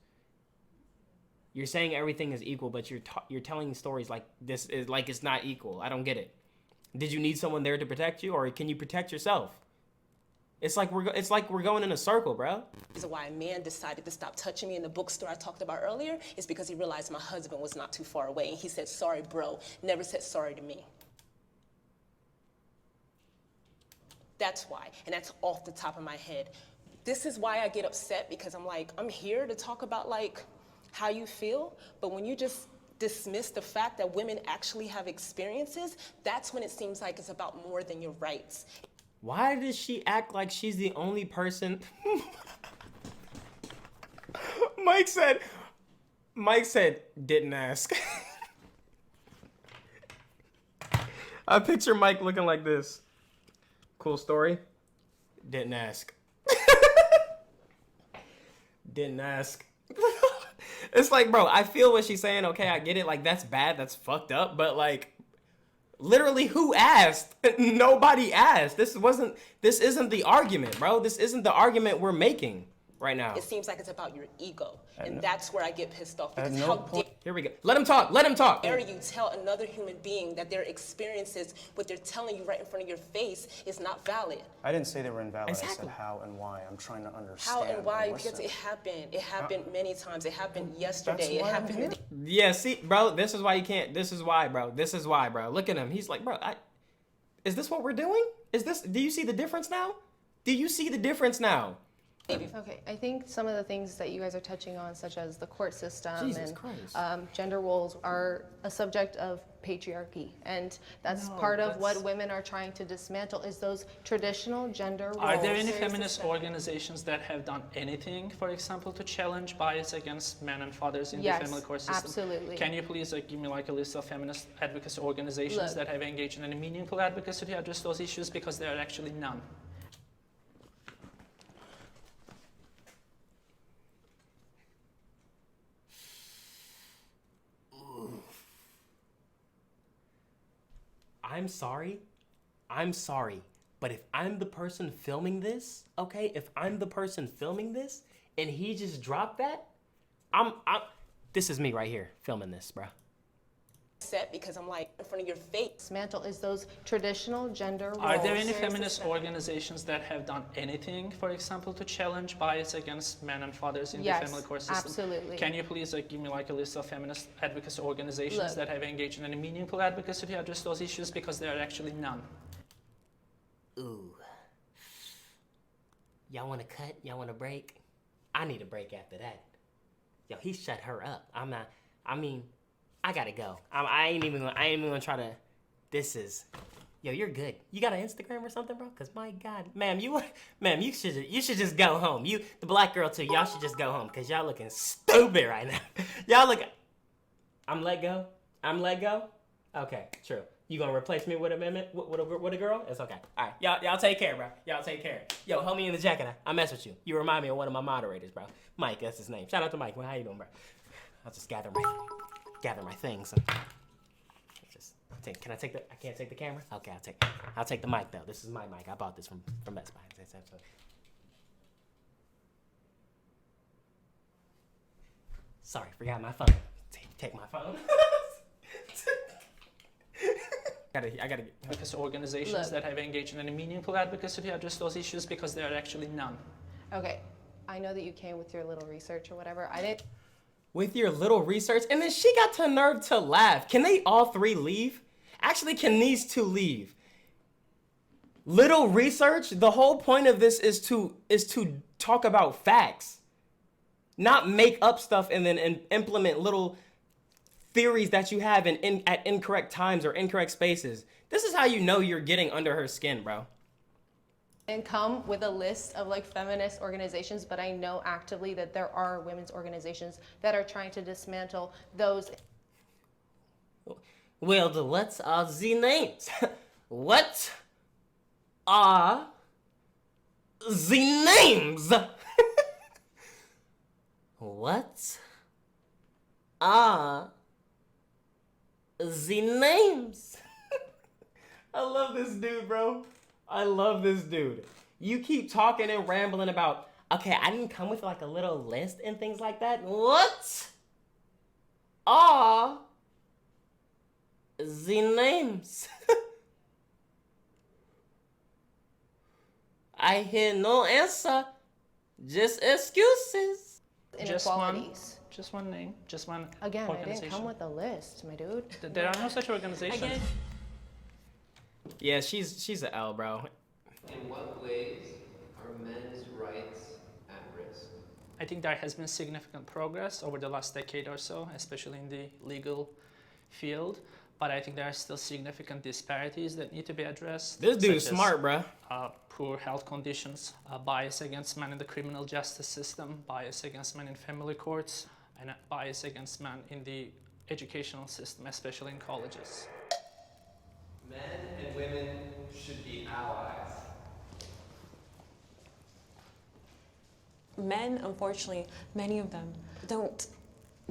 S1: You're saying everything is equal, but you're telling stories like this is like it's not equal. I don't get it. Did you need someone there to protect you, or can you protect yourself? It's like we're going in a circle, bro.
S8: The reason why a man decided to stop touching me in the bookstore I talked about earlier is because he realized my husband was not too far away, and he said, "Sorry, bro." Never said sorry to me. That's why, and that's off the top of my head. This is why I get upset, because I'm like, I'm here to talk about like how you feel, but when you just dismiss the fact that women actually have experiences, that's when it seems like it's about more than your rights.
S1: Why does she act like she's the only person? Mike said, didn't ask. I picture Mike looking like this. Cool story. Didn't ask. Didn't ask. It's like, bro, I feel what she's saying. Okay, I get it. Like, that's bad. That's fucked up. But like, literally, who asked? Nobody asked. This isn't the argument, bro. This isn't the argument we're making right now.
S8: It seems like it's about your ego, and that's where I get pissed off. Because
S1: Here we go. Let him talk. Let him talk.
S8: How dare you tell another human being that their experiences, what they're telling you right in front of your face, is not valid?
S6: I didn't say they were invalid.
S1: Exactly.
S6: I said how and why. I'm trying to understand.
S8: How and why?
S6: listen.
S8: Because it happened. It happened many times. It happened yesterday. It
S6: why I'm
S8: happened.
S6: here.
S1: Yeah, see, bro, this is why you can't. This is why, bro. This is why, bro. Look at him. He's like, bro, is this what we're doing? Do you see the difference now? Do you see the difference now?
S2: Okay, I think some of the things that you guys are touching on, such as the court system
S1: Jesus
S2: and
S1: Christ.
S2: Gender roles, are a subject of patriarchy, and that's part of what women are trying to dismantle, is those traditional gender roles.
S7: Are there any feminist organizations that have done anything, for example, to challenge bias against men and fathers in the family court system?
S2: Absolutely.
S7: Can you please give me like a list of feminist advocacy organizations that have engaged in any meaningful advocacy to address those issues? Because there are actually none.
S1: I'm sorry, but if I'm the person filming this, okay, if I'm the person filming this and he just dropped that, this is me right here filming this, bro.
S8: Upset because I'm like in front of your face.
S2: Dismantle is those traditional gender roles.
S7: Are there any feminist organizations that have done anything, for example, to challenge bias against men and fathers in the family court system?
S2: Absolutely.
S7: Can you please give me like a list of feminist advocacy organizations that have engaged in any meaningful advocacy to address those issues? Because there are actually none.
S1: Ooh. Y'all want to cut? Y'all want to break? I need a break after that. Yo, he shut her up. I gotta go. I ain't even gonna try to. Yo, you're good. You got an Instagram or something, bro? Cause my God, ma'am, you should just go home. The black girl too. Y'all should just go home, cause y'all looking stupid right now. Y'all look. I'm let go. Okay, true. You gonna replace me with a girl? It's okay. All right, y'all take care, bro. Y'all take care. Yo, hold me in the jacket. I mess with you. You remind me of one of my moderators, bro. Mike, that's his name. Shout out to Mike. How you doing, bro? I'll just gather my things. Can I take the? I can't take the camera. Okay, I'll take the mic though. This is my mic. I bought this from Best Buy. Sorry, forgot my phone. Take my phone. I gotta get
S7: advocacy organizations that have engaged in any meaningful advocacy to address those issues, because there are actually none.
S2: Okay, I know that you came with your little research or whatever. I didn't.
S1: With your little research, and then she got the nerve to laugh. Can they all three leave? Actually, can these two leave? Little research. The whole point of this is to talk about facts, not make up stuff and then implement little theories that you have at incorrect times or incorrect spaces. This is how you know you're getting under her skin, bro.
S2: And come with a list of like feminist organizations, but I know actively that there are women's organizations that are trying to dismantle those.
S1: Well, what are the names? What are the names? What are the names? I love this dude, bro. I love this dude. You keep talking and rambling about, okay, I didn't come with like a little list and things like that. What are the names? I hear no answer, just excuses.
S2: Inequalities.
S7: Just one name, just one
S2: Again, I
S7: organization.
S2: didn't come with a list, my dude.
S7: There are no such organizations.
S4: Again,
S1: Yeah, she's an L, bro.
S5: In what ways are men's rights at risk?
S7: I think there has been significant progress over the last decade or so, especially in the legal field. But I think there are still significant disparities that need to be addressed.
S1: This dude's
S7: such as,
S1: smart, bro.
S7: poor health conditions, bias against men in the criminal justice system, bias against men in family courts, and bias against men in the educational system, especially in colleges.
S5: Men and women should be allies.
S4: men, unfortunately, many of them don't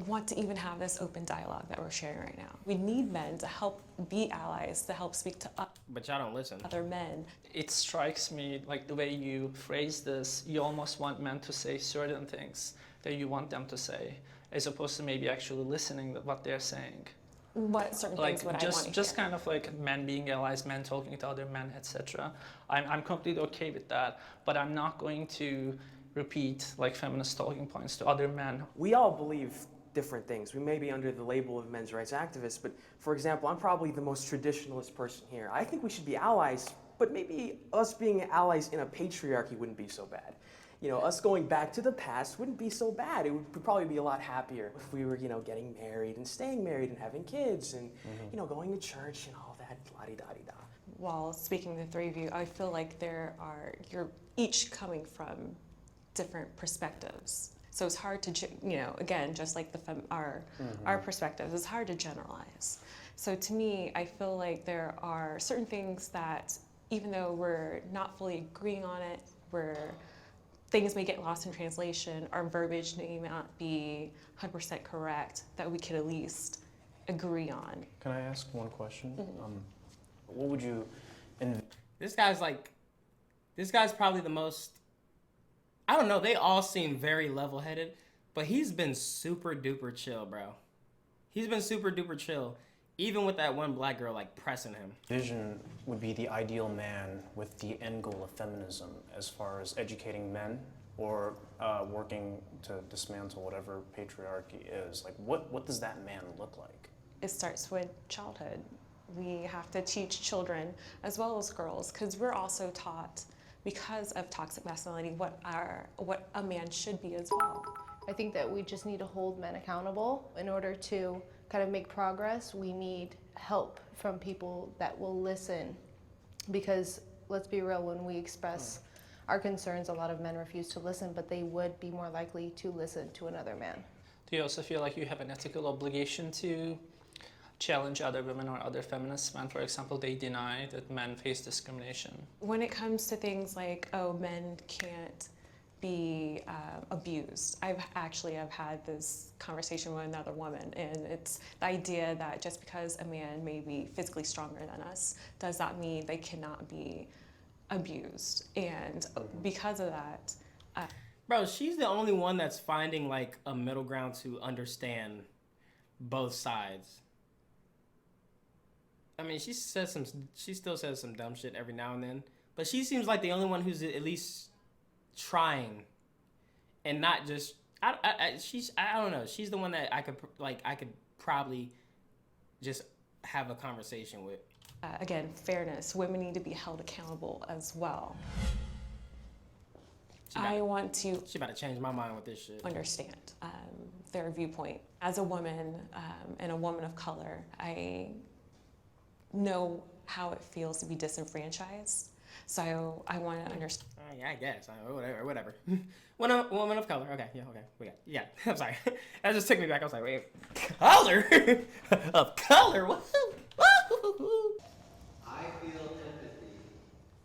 S4: want to even have this open dialogue that we're sharing right now. We need men to help be allies, to help speak to
S1: But y'all don't listen.
S4: other men.
S7: It strikes me like the way you phrase this, you almost want men to say certain things that you want them to say, as opposed to maybe actually listening to what they're saying.
S4: What certain
S7: Like
S4: things would I want to
S7: just
S4: hear?
S7: kind of like men being allies, men talking to other men, etc. I'm completely okay with that, but I'm not going to repeat like feminist talking points to other men.
S10: We all believe different things. We may be under the label of men's rights activists, but for example, I'm probably the most traditionalist person here. I think we should be allies, but maybe us being allies in a patriarchy wouldn't be so bad. You know, us going back to the past wouldn't be so bad. It would probably be a lot happier if we were, you know, getting married and staying married and having kids and, you know, going to church and all that la-di-da-di-da.
S4: While speaking to the three of you, I feel like you're each coming from different perspectives. So it's hard to, you know, again, just like our perspectives, it's hard to generalize. So to me, I feel like there are certain things that, even though we're not fully agreeing on it, things may get lost in translation, our verbiage may not be 100% correct, that we could at least agree on.
S6: Can I ask one question? What would you...
S1: This guy's probably the most, I don't know, they all seem very level-headed, but he's been super duper chill, bro. He's been super duper chill, even with that one black girl like pressing him.
S6: Vision would be the ideal man with the end goal of feminism as far as educating men or working to dismantle whatever patriarchy is. Like, what does that man look like?
S4: It starts with childhood. We have to teach children as well as girls, because we're also taught, because of toxic masculinity, what a man should be as well.
S2: I think that we just need to hold men accountable. In order to kind of make progress, we need help from people that will listen. Because let's be real, when we express our concerns, a lot of men refuse to listen, but they would be more likely to listen to another man.
S7: Do you also feel like you have an ethical obligation to challenge other women or other feminists when, for example, they deny that men face discrimination?
S4: When it comes to things like, oh, men can't be abused, I've had this conversation with another woman, and it's the idea that just because a man may be physically stronger than us, does that mean they cannot be abused? And because of that,
S1: Bro, she's the only one that's finding like a middle ground to understand both sides. I mean, she still says some dumb shit every now and then, but she seems like the only one who's at least trying, and not just. I don't know. She's the one that I could probably just have a conversation with.
S4: again, fairness. Women need to be held accountable as well. I want to.
S1: She about to change my mind with this shit.
S4: Understand their viewpoint. As a woman and a woman of color, I know how it feels to be disenfranchised. So I want to understand.
S1: Yeah, I guess. Whatever. Woman of color. Okay, yeah. Yeah, I'm sorry. That just took me back. I was like, wait, color of color. What?
S5: I feel empathy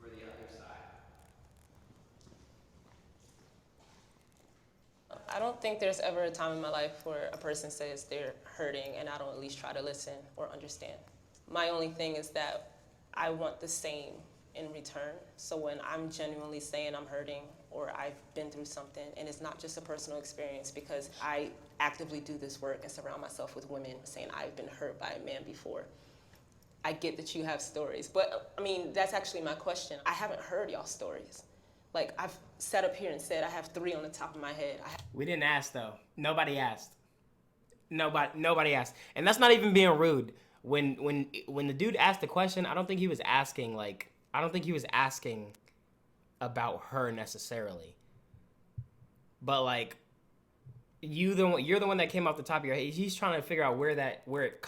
S5: for the other side.
S8: I don't think there's ever a time in my life where a person says they're hurting and I don't at least try to listen or understand. My only thing is that I want the same in return. So when I'm genuinely saying I'm hurting or I've been through something, and it's not just a personal experience, because I actively do this work and surround myself with women saying I've been hurt by a man before. I get that you have stories, but I mean, that's actually my question. I haven't heard y'all stories. Like, I've sat up here and said I have 3 on the top of my head.
S1: We didn't ask though. Nobody asked. Nobody asked, and that's not even being rude. When the dude asked the question, I don't think he was asking about her necessarily. But like, you're the one that came off the top of your head. He's trying to figure out where it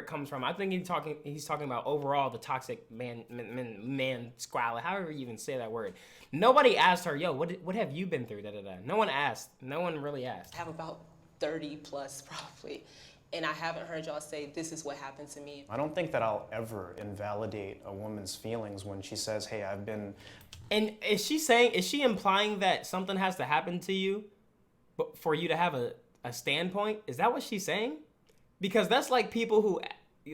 S1: comes from. I think he's talking about overall the toxic man squalor, however you even say that word. Nobody asked her, yo, what have you been through? No one asked. No one really asked.
S8: I have about 30 plus probably, and I haven't heard y'all say this is what happened to me.
S6: I don't think that I'll ever invalidate a woman's feelings when she says, hey, I've been...
S1: And is she implying that something has to happen to you for you to have a standpoint? Is that what she's saying? Because that's like people who,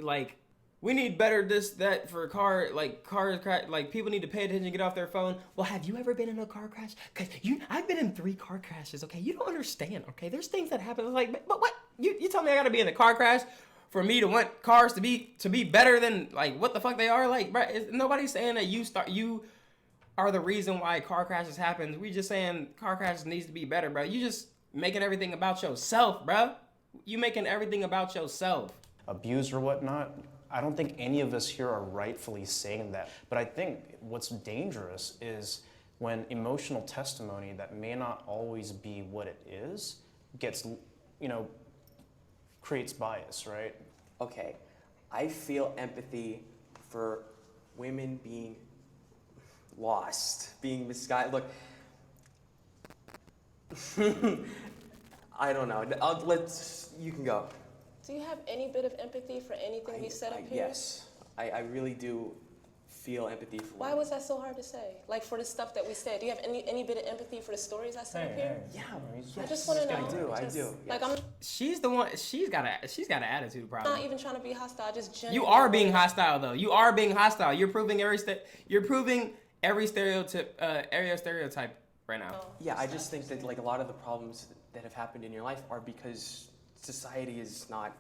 S1: like, we need better this, that for cars, like people need to pay attention, get off their phone. Well, have you ever been in a car crash? Because I've been in 3 car crashes, okay? You don't understand, okay? There's things that happen, like, but what? You tell me I gotta be in a car crash for me to want cars to be better than, like, what the fuck they are? Like, bro, nobody's saying that you are the reason why car crashes happen. We just saying car crashes needs to be better, bro. You just making everything about yourself, bro. You making everything about yourself.
S6: Abused or whatnot. I don't think any of us here are rightfully saying that. But I think what's dangerous is when emotional testimony that may not always be what it is gets, creates bias, right?
S10: Okay, I feel empathy for women being lost, being misguided. Look, I don't know. You can go.
S8: Do you have any bit of empathy for anything we said up here?
S10: Yes, I really do feel empathy for
S8: Why was that so hard to say? Like, for the stuff that we said, do you have any bit of empathy for the stories I said up here?
S10: Yeah,
S8: I just want to know.
S10: I do.
S8: Like,
S10: yes.
S1: She's the one. She's got an attitude problem.
S8: I'm not even trying to be hostile. Just genuinely.
S1: You are being hostile though. You are being hostile. You're proving every stereotype right now.
S10: Yeah, I just think that like a lot of the problems that have happened in your life are because society is not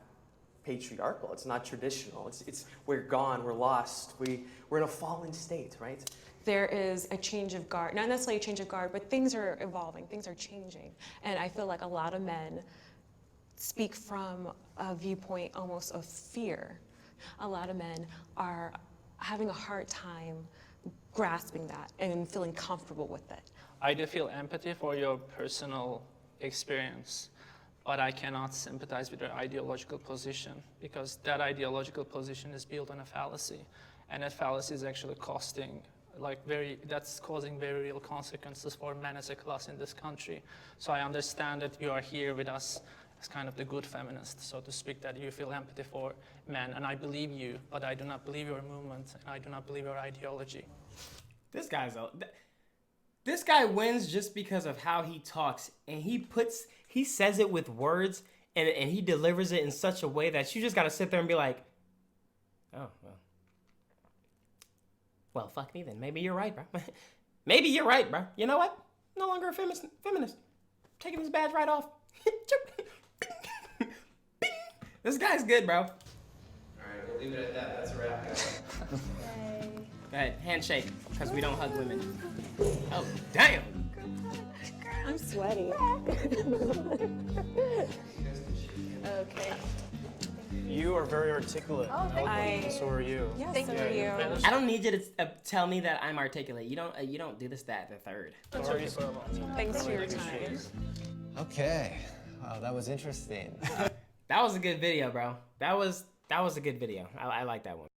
S10: patriarchal. It's not traditional. It's we're gone. We're lost. We're in a fallen state, right?
S4: There is a change of guard, not necessarily a change of guard, but things are evolving, things are changing. And I feel like a lot of men speak from a viewpoint almost of fear. A lot of men are having a hard time grasping that and feeling comfortable with it.
S7: I do feel empathy for your personal experience, but I cannot sympathize with your ideological position, because that ideological position is built on a fallacy, and that fallacy is actually that's causing very real consequences for men as a class in this country. So I understand that you are here with us as kind of the good feminist, so to speak, that you feel empathy for men, and I believe you, but I do not believe your movement, and I do not believe your ideology.
S1: This guy wins just because of how he talks, and he says it with words, and he delivers it in such a way that you just gotta sit there and be like, oh, well, fuck me then. Maybe you're right, bro. Maybe you're right, bro. You know what? No longer a feminist. Taking this badge right off. This guy's good, bro.
S5: All right, we'll leave it at that. That's a wrap, guys.
S1: Go ahead, handshake, because we don't hug women. Oh, damn.
S2: I'm sweaty. Okay.
S6: You are very articulate.
S2: Oh, thank
S6: you. So are you.
S4: Yes,
S2: Thank
S4: so
S2: you.
S4: are you.
S1: I don't need you to tell me that I'm articulate. You don't do this, that, the third.
S4: Thanks for your time.
S5: Okay. Wow, that was interesting.
S1: That was a good video, bro. That was a good video. I like that one.